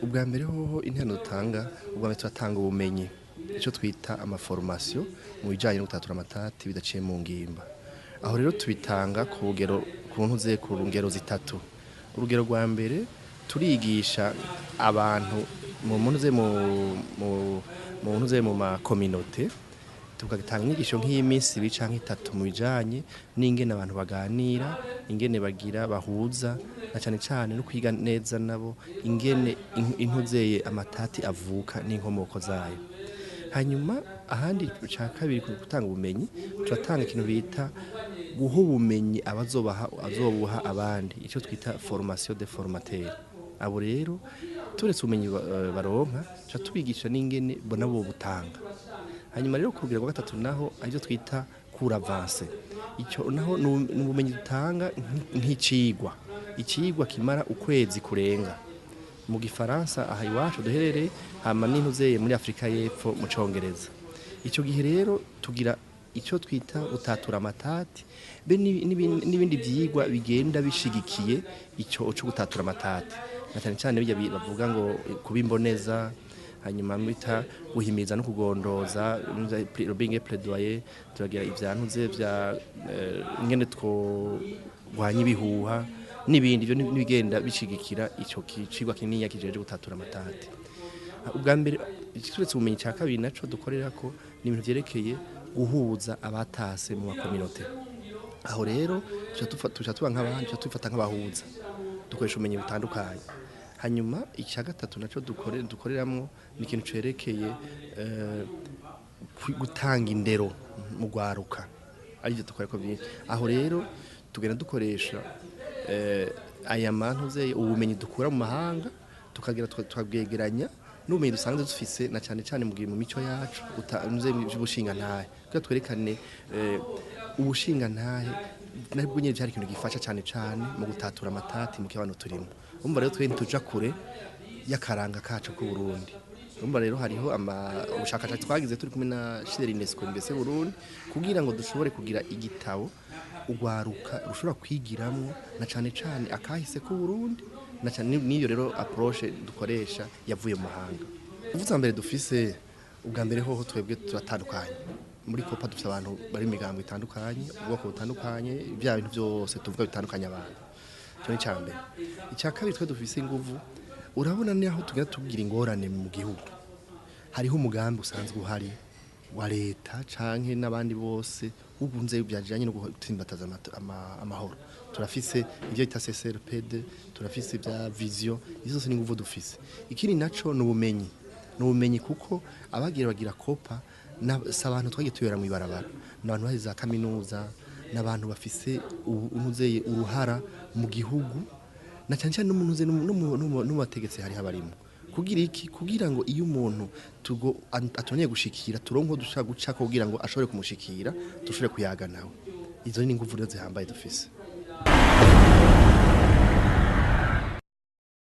ubwa mbere hoho interano dutanga ubwa mbere turatanga ubumenyi ico twita amaformation mu bijanye no gutatura amatati bidaciye mu ngimba. Aho rero tubitanga ku rugero kuntuze ku rugero zitatu. Urugero rwa mbere turigisha abantu mu ma communauté tugatanga inyigisho nk'iyiminsi bica nk'itatu mu bijanye n'ingene abantu baganira, ingene bagira bahuza na cyane no kwiga neza nabo ingene intuzeye amatati avuka n'inkomoko zayo. Hanyuma ahandi ca kabiri gutanga ubumenyi turatanga ikintu bita guha ubumenyi azobuha abandi ico twita formation de formateur. Abo rero turetse ubumenyi baronka ca tubigisha n'ingene bona bo butanga. Hanyuma rero ku rugero rwa gatatu naho arivyo twita cours avancé. Ico naho n'ubumenyi dutanga nk'icigwa. Icigwa kimara ukwezi kurenga. Mu gifaransa aha iwacu duherereye hama n'intuzeye muri Afrika y'Epfo mu Congereza. Ico gihe rero tugira ico twita gutatura amatati be n'ibindi vyigwa bigenda bishigikiye ico gutatura amatati. Na cyane bijya bavuga ngo kubimboneza hanyuma mwita guhimiriza no kugondoza lobbying plaidoyer turagira ivyantuze vya ingene two gwanya ibihuha n'ibindi byo nibigenda bishigikira ico kicigwa kinini kijeje gutatura amatati. Ubwa mbere ikituretse ubumenyi ca kabiri naco dukorera ko ni ibintu vyerekeye guhuza abatase mu communauté. Aho rero tuca tuba nk'abandi tufata nk'abahuza dukoresha ubumenyi butandukanye. Hanyuma icya gatatu naco dukoreramwo ni ikintu cerekeye gutanga indero mu gwaruka arivyo dukoreko byinshi. Aho rero tugenda dukoresha aya mantuze ubumenyi dukura mu mahanga tukagira twabwegeranya n'ubumenyi dusanzwe dufise na cyane mu mico yacu utanze ubushinga ntahe kuko twerekane ubushinga ntahe nabwo nyine cyari ikintu gifasha cyane mu gutatura amatati mu kibano turimo. Umva rero twe tuja kure y'akaranga kacu ku Burundi. Umva rero hariho ubushakashatsi twagize turi kumwe na Sylvère NSENGIYUMVA Burundi kugira ngo dushobore kugira igitabo ugwaruka rushobora kwigiramwo na cyane akahise ku Burundi na cyane niyo rero approche dukoresha yavuye mu mahanga. Uvuze mbere dufise ubwa mbere hoho twebwe turatandukanye. Muri Copa dufise abantu bari imigambi itandukanye, ubwoko butandukanye, bya bintu byose tuvuga bitandukanye abantu. Cyo ni cyambere. Icya kabiri twe dufise nguvu. Urabona ni aho tugira tugira ingorane mu gihugu. Hariho umugambi usanzwe uhari wa leta canke n'abandi bose ubunze byajanye no gutsimbataza amahoro. Turafise ivyo ita CCRPD, turafise bya vision, izo ni nguvu dufise. Ikindi naco n'ubumenyi kuko bagira Copa n'abantu twagiye tuyera mu ibarabara. N'abantu bahiza kaminuza, n'abantu bafise unuzeye uruhara mu gihugu na cyane n'umunuze n'umubategetse hari habarimo. Kugira ngo iyo umuntu atonye gushikira turonko dushaka guca kugira ngo ashobore kumushikira dushobore kuyaga nawe. Izo ni nguvu rero zihambaye dufise.